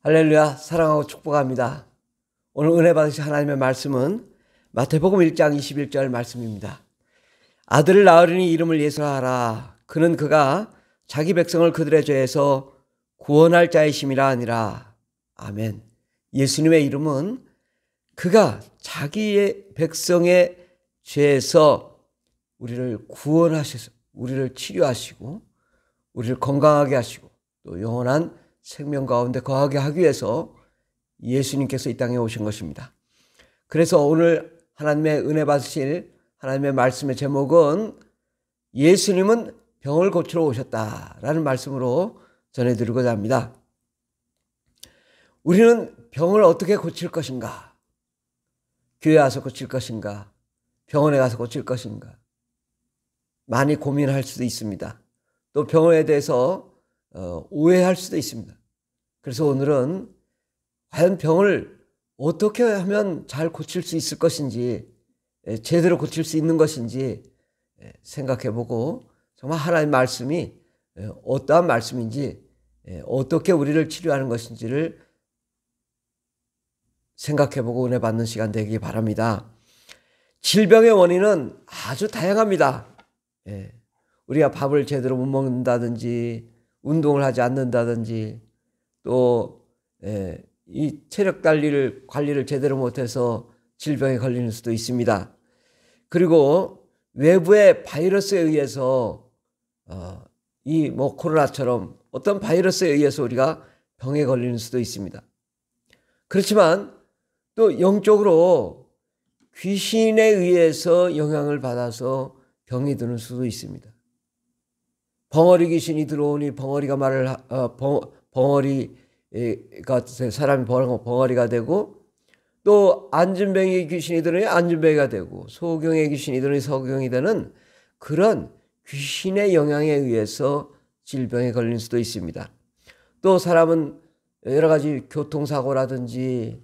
할렐루야, 사랑하고 축복합니다. 오늘 은혜 받으실 하나님의 말씀은 마태복음 1장 21절 말씀입니다. 아들을 낳으리니 이름을 예수라 하라. 그는 그가 자기 백성을 그들의 죄에서 구원할 자이심이라 하니라. 아멘. 예수님의 이름은 그가 자기의 백성의 죄에서 우리를 구원하셔서 우리를 치료하시고 우리를 건강하게 하시고 또 영원한 생명 가운데 거하게 하기 위해서 예수님께서 이 땅에 오신 것입니다. 그래서 오늘 하나님의 은혜 받으실 하나님의 말씀의 제목은 예수님은 병을 고치러 오셨다라는 말씀으로 전해드리고자 합니다. 우리는 병을 어떻게 고칠 것인가? 교회 와서 고칠 것인가? 병원에 가서 고칠 것인가? 많이 고민할 수도 있습니다. 또 병원에 대해서 오해할 수도 있습니다. 그래서 오늘은 과연 병을 어떻게 하면 잘 고칠 수 있을 것인지, 제대로 고칠 수 있는 것인지 생각해보고 정말 하나님의 말씀이 어떠한 말씀인지, 어떻게 우리를 치료하는 것인지를 생각해보고 은혜 받는 시간 되기 바랍니다. 질병의 원인은 아주 다양합니다. 우리가 밥을 제대로 못 먹는다든지 운동을 하지 않는다든지 또 이 체력 관리를 제대로 못해서 질병에 걸리는 수도 있습니다. 그리고 외부의 바이러스에 의해서 이 코로나처럼 어떤 바이러스에 의해서 우리가 병에 걸리는 수도 있습니다. 그렇지만 또 영적으로 귀신에 의해서 영향을 받아서 병이 드는 수도 있습니다. 벙어리 귀신이 들어오니 벙어리가 사람이 벙어리가 되고, 또 안진뱅이 귀신이 들으니 안진뱅이가 되고, 소경의 귀신이 들으니 소경이 되는 그런 귀신의 영향에 의해서 질병에 걸릴 수도 있습니다. 또 사람은 여러 가지 교통사고라든지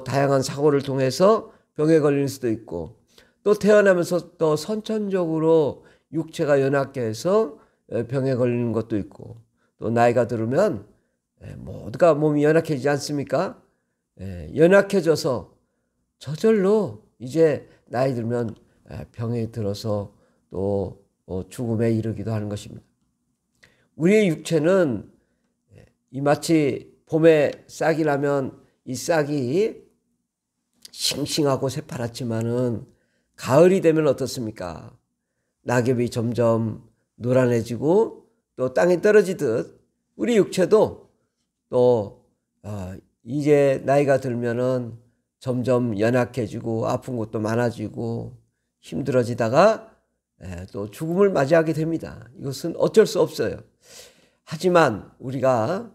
다양한 사고를 통해서 병에 걸릴 수도 있고, 또 태어나면서 또 선천적으로 육체가 연약해서 병에 걸리는 것도 있고, 또 나이가 들으면 모두가 몸이 연약해지지 않습니까? 연약해져서 저절로 이제 나이 들면 병에 들어서 또 죽음에 이르기도 하는 것입니다. 우리의 육체는 이 마치 봄에 싹이 나면 이 싹이 싱싱하고 새파랗지만은 가을이 되면 어떻습니까? 낙엽이 점점 노란해지고 또 땅에 떨어지듯 우리 육체도 또 이제 나이가 들면은 점점 연약해지고 아픈 것도 많아지고 힘들어지다가 또 죽음을 맞이하게 됩니다. 이것은 어쩔 수 없어요. 하지만 우리가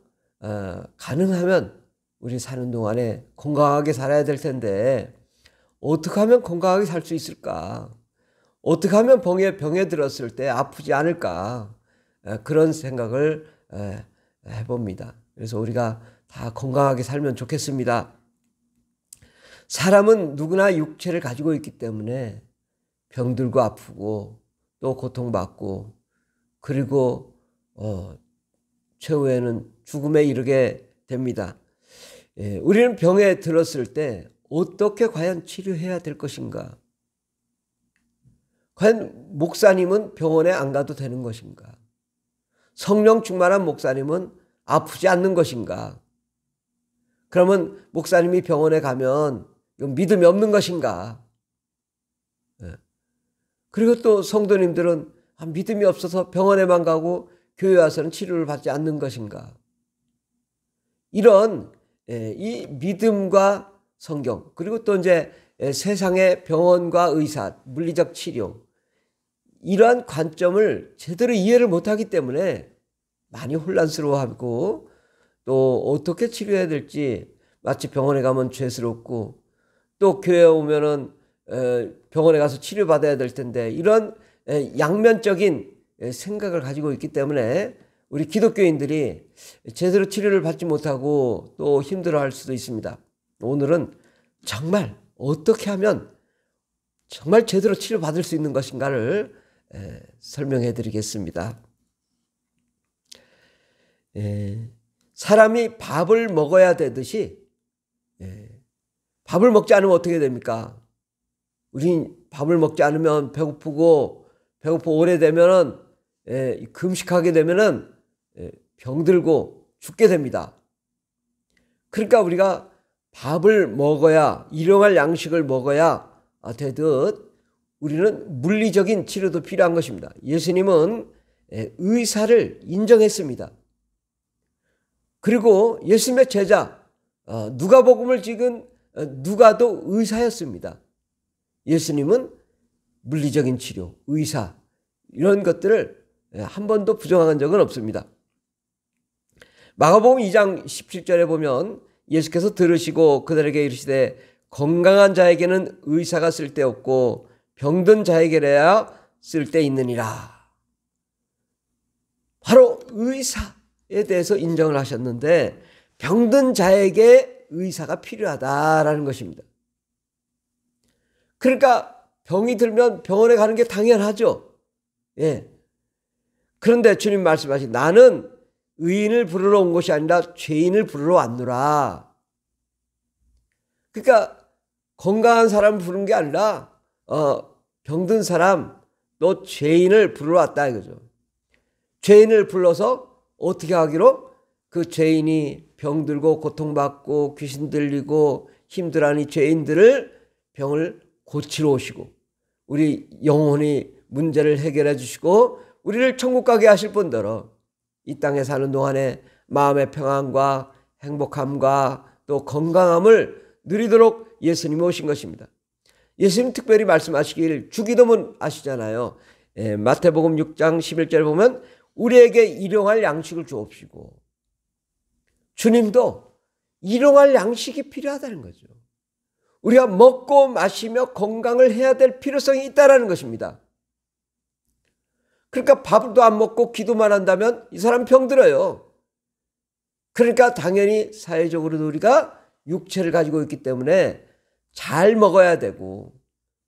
가능하면 우리 사는 동안에 건강하게 살아야 될 텐데 어떻게 하면 건강하게 살 수 있을까? 어떻게 하면 병에 들었을 때 아프지 않을까? 그런 생각을 해봅니다. 그래서 우리가 다 건강하게 살면 좋겠습니다. 사람은 누구나 육체를 가지고 있기 때문에 병들고 아프고 또 고통받고, 그리고 최후에는 죽음에 이르게 됩니다. 우리는 병에 들었을 때 어떻게 과연 치료해야 될 것인가? 과연 목사님은 병원에 안 가도 되는 것인가? 성령 충만한 목사님은 아프지 않는 것인가? 그러면 목사님이 병원에 가면 믿음이 없는 것인가? 그리고 또 성도님들은 믿음이 없어서 병원에만 가고 교회 와서는 치료를 받지 않는 것인가? 이런 이 믿음과 성경, 그리고 또 이제 세상의 병원과 의사, 물리적 치료, 이러한 관점을 제대로 이해를 못하기 때문에 많이 혼란스러워하고 또 어떻게 치료해야 될지, 마치 병원에 가면 죄스럽고 또 교회에 오면은 병원에 가서 치료받아야 될 텐데, 이런 양면적인 생각을 가지고 있기 때문에 우리 기독교인들이 제대로 치료를 받지 못하고 또 힘들어할 수도 있습니다. 오늘은 정말 어떻게 하면 정말 제대로 치료받을 수 있는 것인가를 설명해 드리겠습니다. 사람이 밥을 먹어야 되듯이, 밥을 먹지 않으면 어떻게 됩니까? 우린 밥을 먹지 않으면 배고프고 오래되면은 금식하게 되면은 병들고 죽게 됩니다. 그러니까 우리가 밥을 먹어야, 일용할 양식을 먹어야 되듯 우리는 물리적인 치료도 필요한 것입니다. 예수님은 의사를 인정했습니다. 그리고 예수님의 제자 누가복음을 찍은 누가도 의사였습니다. 예수님은 물리적인 치료, 의사, 이런 것들을 한 번도 부정한 적은 없습니다. 마가복음 2장 17절에 보면 예수께서 들으시고 그들에게 이르시되 건강한 자에게는 의사가 쓸데없고 병든 자에게라야 쓸데있느니라. 바로 의사에 대해서 인정을 하셨는데 병든 자에게 의사가 필요하다라는 것입니다. 그러니까 병이 들면 병원에 가는 게 당연하죠. 그런데 주님 말씀하신 나는 의인을 부르러 온 것이 아니라 죄인을 부르러 왔노라. 그러니까 건강한 사람을 부르는 게 아니라 병든 사람, 너 죄인을 부르러 왔다 이거죠. 죄인을 불러서 어떻게 하기로? 그 죄인이 병들고 고통받고 귀신 들리고 힘들어하는 죄인들을 병을 고치러 오시고 우리 영혼이 문제를 해결해 주시고 우리를 천국 가게 하실 분더러 이 땅에 사는 동안에 마음의 평안과 행복함과 또 건강함을 누리도록 예수님이 오신 것입니다. 예수님 특별히 말씀하시길 주기도문 아시잖아요. 마태복음 6장 11절에 보면 우리에게 일용할 양식을 주옵시고, 주님도 일용할 양식이 필요하다는 거죠. 우리가 먹고 마시며 건강을 해야 될 필요성이 있다는 것입니다. 그러니까 밥도 안 먹고 기도만 한다면 이 사람 병들어요. 그러니까 당연히 사회적으로도 우리가 육체를 가지고 있기 때문에 잘 먹어야 되고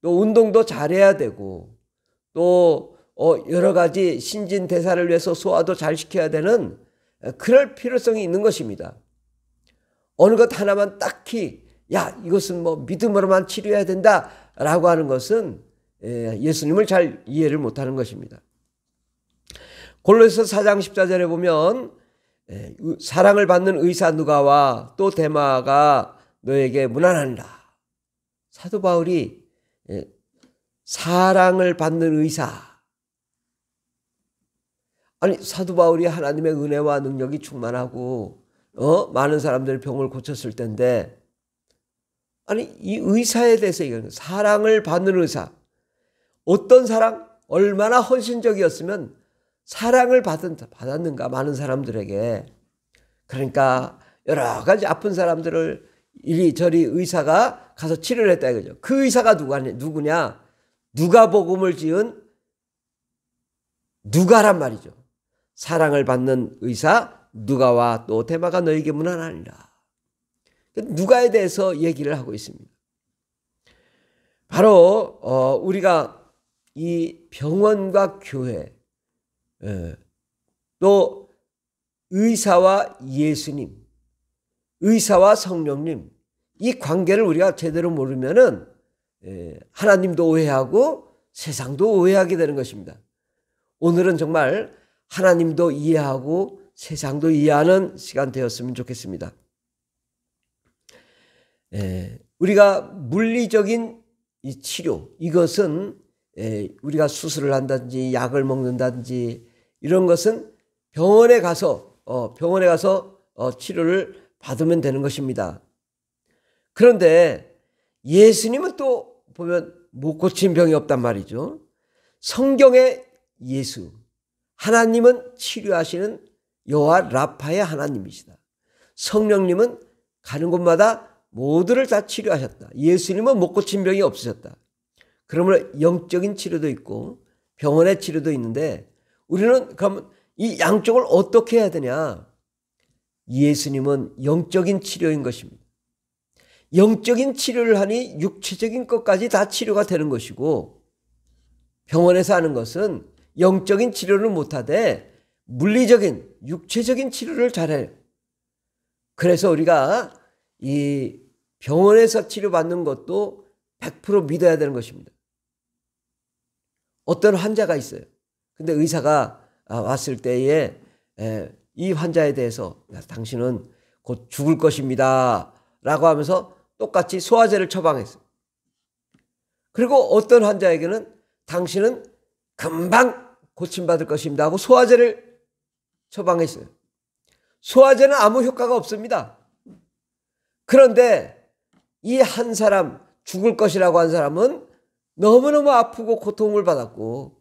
또 운동도 잘해야 되고 또 여러 가지 신진대사를 위해서 소화도 잘 시켜야 되는 그럴 필요성이 있는 것입니다. 어느 것 하나만 딱히 이것은 뭐 믿음으로만 치료해야 된다라고 하는 것은 예수님을 잘 이해를 못하는 것입니다. 골로새서 4장 14절에 보면 사랑을 받는 의사 누가와 또 데마가 너에게 문안하니라. 사도 바울이 사랑을 받는 의사, 아니 사도 바울이 하나님의 은혜와 능력이 충만하고 많은 사람들의 병을 고쳤을 텐데, 아니 이 의사에 대해서 얘기하는 거예요. 사랑을 받는 의사. 어떤 사랑? 얼마나 헌신적이었으면 사랑을 받았는가 많은 사람들에게. 그러니까 여러 가지 아픈 사람들을 이리저리 의사가 가서 치료를 했다 이거죠. 그 의사가 누구냐? 누가복음을 지은 누가란 말이죠. 사랑을 받는 의사 누가와 또 데마가 너에게 문안하니라. 누가에 대해서 얘기를 하고 있습니다. 바로 우리가 이 병원과 교회, 또 의사와 예수님, 의사와 성령님, 이 관계를 우리가 제대로 모르면은 하나님도 오해하고 세상도 오해하게 되는 것입니다. 오늘은 정말 하나님도 이해하고 세상도 이해하는 시간 되었으면 좋겠습니다. 우리가 물리적인 이 치료, 이것은 우리가 수술을 한다든지 약을 먹는다든지 이런 것은 병원에 가서 치료를 받으면 되는 것입니다. 그런데 예수님은 또 보면 못 고친 병이 없단 말이죠. 성경의 예수, 하나님은 치료하시는 여호와 라파의 하나님이시다. 성령님은 가는 곳마다 모두를 다 치료하셨다. 예수님은 못 고친 병이 없으셨다. 그러면 영적인 치료도 있고 병원의 치료도 있는데 우리는 그럼 이 양쪽을 어떻게 해야 되냐? 예수님은 영적인 치료인 것입니다. 영적인 치료를 하니 육체적인 것까지 다 치료가 되는 것이고, 병원에서 하는 것은 영적인 치료를 못하되 물리적인 육체적인 치료를 잘해요. 그래서 우리가 이 병원에서 치료받는 것도 100% 믿어야 되는 것입니다. 어떤 환자가 있어요. 근데 의사가 왔을 때에 이 환자에 대해서 당신은 곧 죽을 것입니다 라고 하면서 똑같이 소화제를 처방했어요. 그리고 어떤 환자에게는 당신은 금방 고침받을 것입니다 하고 소화제를 처방했어요. 소화제는 아무 효과가 없습니다. 그런데 이 한 사람, 죽을 것이라고 한 사람은 너무너무 아프고 고통을 받았고,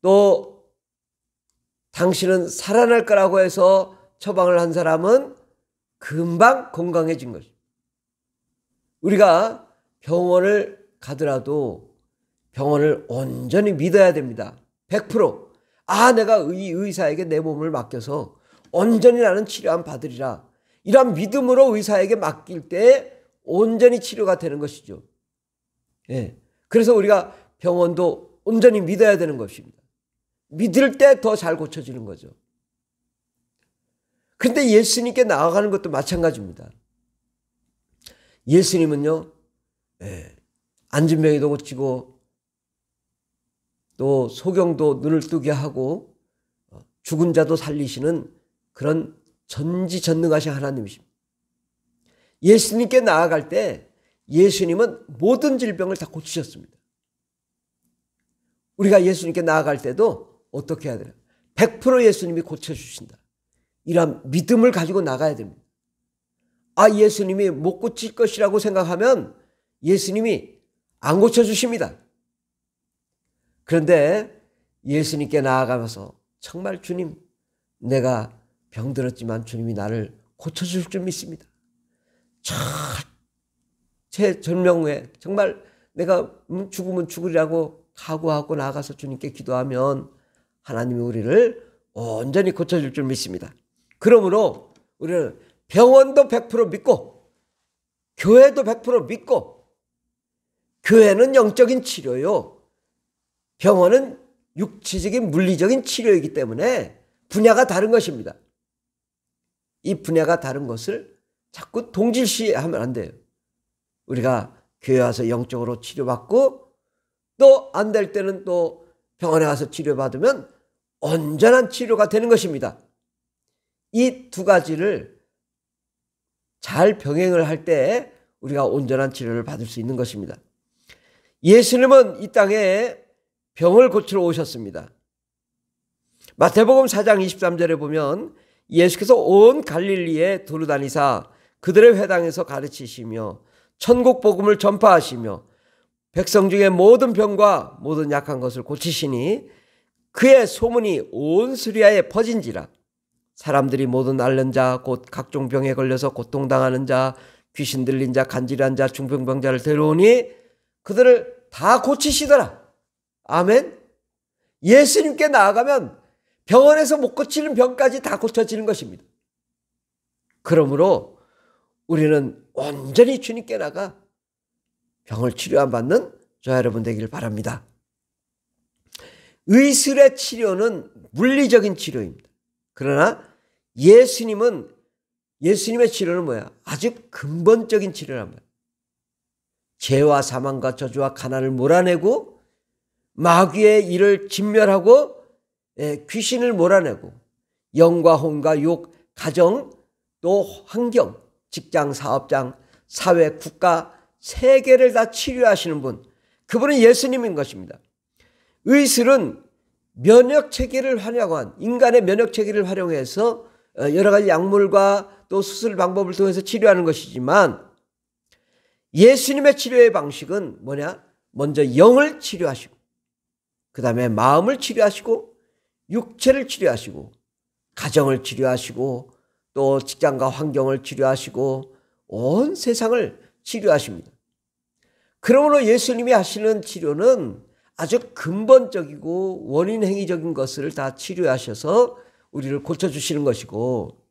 또 당신은 살아날 거라고 해서 처방을 한 사람은 금방 건강해진 것이죠. 우리가 병원을 가더라도 병원을 온전히 믿어야 됩니다. 100%. 내가 이 의사에게 내 몸을 맡겨서 온전히 나는 치료함 받으리라. 이런 믿음으로 의사에게 맡길 때 온전히 치료가 되는 것이죠. 예. 그래서 우리가 병원도 온전히 믿어야 되는 것입니다. 믿을 때 더 잘 고쳐지는 거죠. 그런데 예수님께 나아가는 것도 마찬가지입니다. 예수님은요, 앉은 병이도 고치고 또 소경도 눈을 뜨게 하고 죽은 자도 살리시는 그런 전지전능하신 하나님이십니다. 예수님께 나아갈 때 예수님은 모든 질병을 다 고치셨습니다. 우리가 예수님께 나아갈 때도 어떻게 해야 되나? 100% 예수님이 고쳐주신다. 이런 믿음을 가지고 나가야 됩니다. 예수님이 못 고칠 것이라고 생각하면 예수님이 안 고쳐주십니다. 그런데 예수님께 나아가면서 정말 주님, 내가 병들었지만 주님이 나를 고쳐줄 줄 믿습니다. 제 절명 후에 정말 내가 죽으면 죽으리라고 각오하고 나가서 주님께 기도하면 하나님이 우리를 온전히 고쳐줄 줄 믿습니다. 그러므로 우리는 병원도 100% 믿고 교회도 100% 믿고, 교회는 영적인 치료요, 병원은 육체적인 물리적인 치료이기 때문에 분야가 다른 것입니다. 이 분야가 다른 것을 자꾸 동질시하면 안 돼요. 우리가 교회 와서 영적으로 치료받고 또 안 될 때는 또 병원에 가서 치료받으면 온전한 치료가 되는 것입니다. 이 두 가지를 잘 병행을 할 때 우리가 온전한 치료를 받을 수 있는 것입니다. 예수님은 이 땅에 병을 고치러 오셨습니다. 마태복음 4장 23절에 보면 예수께서 온 갈릴리에 두루다니사 그들의 회당에서 가르치시며 천국 복음을 전파하시며 백성 중에 모든 병과 모든 약한 것을 고치시니 그의 소문이 온 수리아에 퍼진지라. 사람들이 모든 앓는 자, 곧 각종 병에 걸려서 고통당하는 자, 귀신 들린 자, 간질한 자, 중풍병자를 데려오니 그들을 다 고치시더라. 아멘. 예수님께 나아가면 병원에서 못 고치는 병까지 다 고쳐지는 것입니다. 그러므로 우리는 온전히 주님께 나가 병을 치료안 받는 저와 여러분 되기를 바랍니다. 의술의 치료는 물리적인 치료입니다. 그러나 예수님의 치료는 뭐야? 아주 근본적인 치료란 말이에요. 죄와 사망과 저주와 가난을 몰아내고 마귀의 일을 진멸하고 귀신을 몰아내고 영과 혼과 욕, 가정, 또 환경, 직장, 사업장, 사회, 국가, 세계를 다 치료하시는 분, 그분은 예수님인 것입니다. 의술은 면역체계를 활용한, 인간의 면역체계를 활용해서 여러 가지 약물과 또 수술 방법을 통해서 치료하는 것이지만 예수님의 치료의 방식은 뭐냐? 먼저 영을 치료하시고 그 다음에 마음을 치료하시고 육체를 치료하시고 가정을 치료하시고 또 직장과 환경을 치료하시고 온 세상을 치료하십니다. 그러므로 예수님이 하시는 치료는 아주 근본적이고 원인 행위적인 것을 다 치료하셔서 우리를 고쳐주시는 것이고,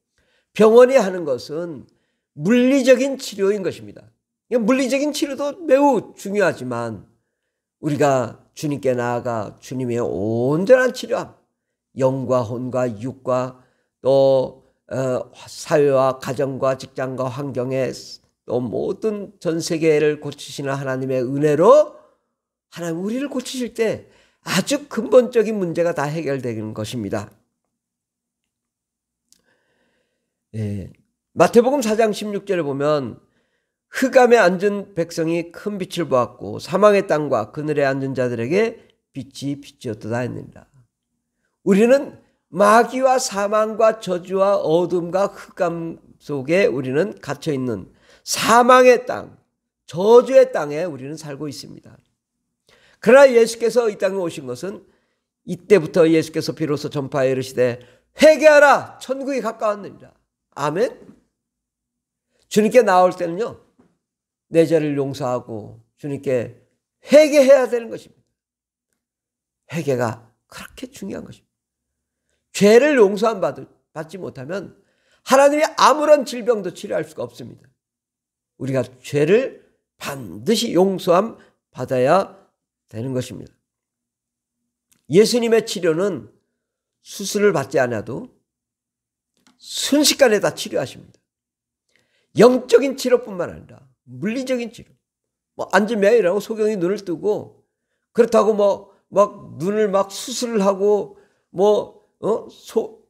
병원이 하는 것은 물리적인 치료인 것입니다. 물리적인 치료도 매우 중요하지만 우리가 주님께 나아가 주님의 온전한 치료함, 영과 혼과 육과 또 사회와 가정과 직장과 환경에 또 모든 전 세계를 고치시는 하나님의 은혜로 하나님 우리를 고치실 때 아주 근본적인 문제가 다 해결되는 것입니다. 마태복음 4장 16절에 보면 흑암에 앉은 백성이 큰 빛을 보았고 사망의 땅과 그늘에 앉은 자들에게 빛이 비치었도다 했느니라. 우리는 마귀와 사망과 저주와 어둠과 흑암 속에 우리는 갇혀있는 사망의 땅, 저주의 땅에 우리는 살고 있습니다. 그러나 예수께서 이 땅에 오신 것은 이때부터 예수께서 비로소 전파에 이르시되 회개하라 천국이 가까웠느니라. 아멘. 주님께 나올 때는요, 내 죄를 용서하고 주님께 회개해야 되는 것입니다. 회개가 그렇게 중요한 것입니다. 죄를 용서함 받지 못하면 하나님이 아무런 질병도 치료할 수가 없습니다. 우리가 죄를 반드시 용서함 받아야 되는 것입니다. 예수님의 치료는 수술을 받지 않아도 순식간에 다 치료하십니다. 영적인 치료뿐만 아니라 물리적인 치료. 앉으면 이라고 소경이 눈을 뜨고 그렇다고 막 눈을 막 수술을 하고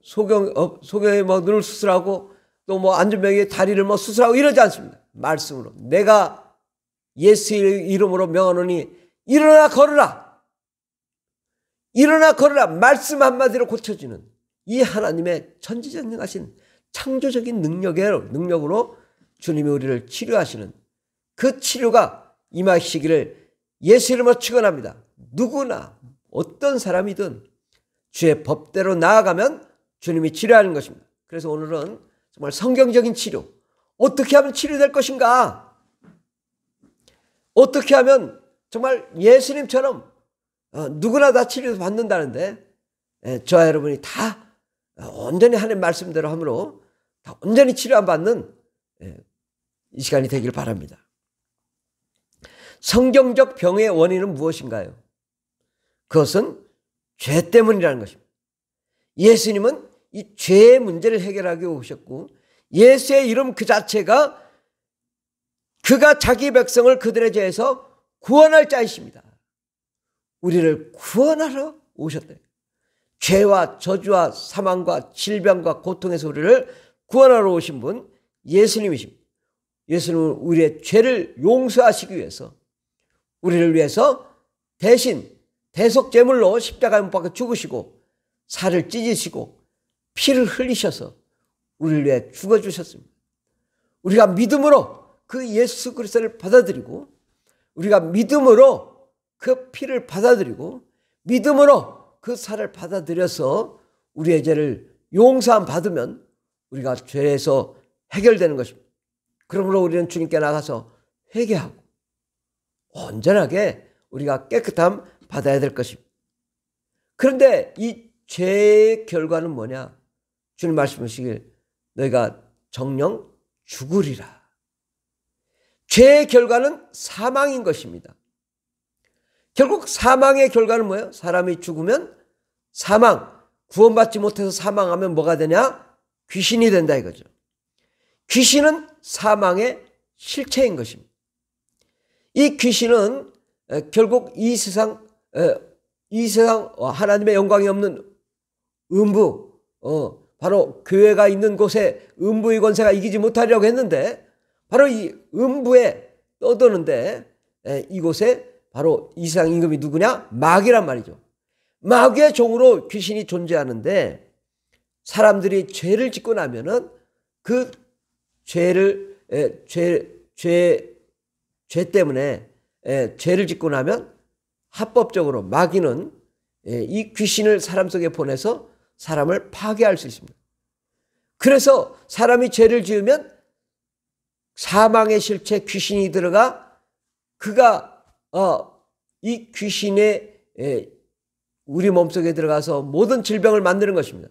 소경이 막 눈을 수술하고 또 안전병의 다리를 수술하고 이러지 않습니다. 말씀으로 내가 예수의 이름으로 명하노니 일어나 걸으라. 일어나 걸으라. 말씀 한마디로 고쳐지는 이 하나님의 천지전능하신 창조적인 능력으로 주님이 우리를 치료하시는 그 치료가 임하시기를 예수 이름으로 축원합니다. 누구나 어떤 사람이든 주의 법대로 나아가면 주님이 치료하는 것입니다. 그래서 오늘은 정말 성경적인 치료, 어떻게 하면 치료될 것인가? 어떻게 하면 정말 예수님처럼 누구나 다 치료 받는다는데 저와 여러분이 다 온전히 하나님 말씀대로 함으로 다 온전히 치료받는 이 시간이 되길 바랍니다. 성경적 병의 원인은 무엇인가요? 그것은 죄 때문이라는 것입니다. 예수님은 이 죄의 문제를 해결하기 위해 오셨고 예수의 이름 그 자체가 그가 자기 백성을 그들의 죄에서 구원할 자이십니다. 우리를 구원하러 오셨대요. 죄와 저주와 사망과 질병과 고통에서 우리를 구원하러 오신 분 예수님이십니다. 예수님은 우리의 죄를 용서하시기 위해서 우리를 위해서 대신 대속제물로 십자가에 못 박혀 죽으시고 살을 찢으시고 피를 흘리셔서 우리를 위해 죽어주셨습니다. 우리가 믿음으로 그 예수 그리스도를 받아들이고 우리가 믿음으로 그 피를 받아들이고 믿음으로 그 살을 받아들여서 우리의 죄를 용서함 받으면 우리가 죄에서 해결되는 것입니다. 그러므로 우리는 주님께 나가서 회개하고 온전하게 우리가 깨끗함 받아야 될 것입니다. 그런데 이 죄의 결과는 뭐냐? 주님 말씀하시길 너희가 정령 죽으리라. 죄의 결과는 사망인 것입니다. 결국 사망의 결과는 뭐예요? 사람이 죽으면 사망, 구원받지 못해서 사망하면 뭐가 되냐? 귀신이 된다 이거죠. 귀신은 사망의 실체인 것입니다. 이 귀신은 결국 이 세상 하나님의 영광이 없는 음부, 바로 교회가 있는 곳에 음부의 권세가 이기지 못하려고 했는데 바로 이 음부에 떠도는데 이곳에 바로 이 세상 임금이 누구냐? 마귀란 말이죠. 마귀의 종으로 귀신이 존재하는데 사람들이 죄를 짓고 나면은 그 죄 때문에 죄를 짓고 나면 합법적으로 마귀는 이 귀신을 사람 속에 보내서 사람을 파괴할 수 있습니다. 그래서 사람이 죄를 지으면 사망의 실체 귀신이 들어가 그가 이 귀신의 우리 몸속에 들어가서 모든 질병을 만드는 것입니다.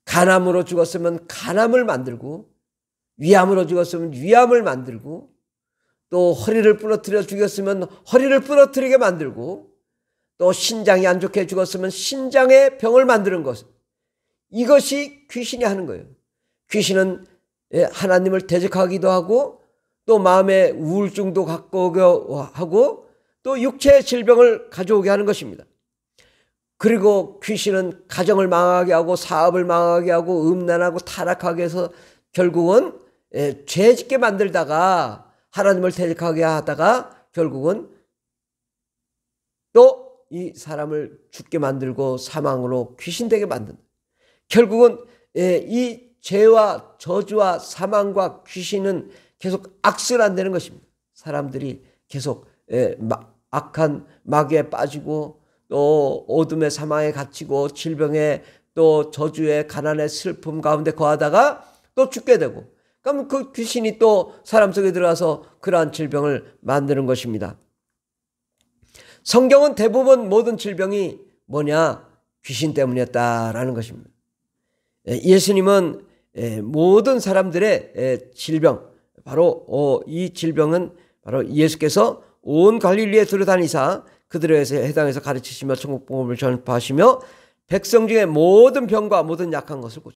간암으로 죽었으면 간암을 만들고 위암으로 죽었으면 위암을 만들고 또 허리를 부러뜨려 죽였으면 허리를 부러뜨리게 만들고 또 신장이 안 좋게 죽었으면 신장의 병을 만드는 것. 이것이 귀신이 하는 거예요. 귀신은 하나님을 대적하기도 하고 또 마음의 우울증도 갖고 오게 하고 또 육체의 질병을 가져오게 하는 것입니다. 그리고 귀신은 가정을 망하게 하고 사업을 망하게 하고 음란하고 타락하게 해서 결국은 죄짓게 만들다가 하나님을 대적하게 하다가 결국은 또 이 사람을 죽게 만들고 사망으로 귀신되게 만든다. 결국은 이 죄와 저주와 사망과 귀신은 계속 악순환되는 것입니다. 사람들이 계속 악한 마귀에 빠지고 또 어둠의 사망에 갇히고 질병에 또 저주에 가난의 슬픔 가운데 거하다가 또 죽게 되고, 그럼 그 귀신이 또 사람 속에 들어가서 그러한 질병을 만드는 것입니다. 성경은 대부분 모든 질병이 뭐냐? 귀신 때문이었다라는 것입니다. 예수님은 모든 사람들의 질병, 바로 이 질병은 바로 예수께서 온 갈릴리에 들어다니사 그들에 해당해서 가르치시며 천국 복음을 전파하시며 백성 중에 모든 병과 모든 약한 것을 고쳐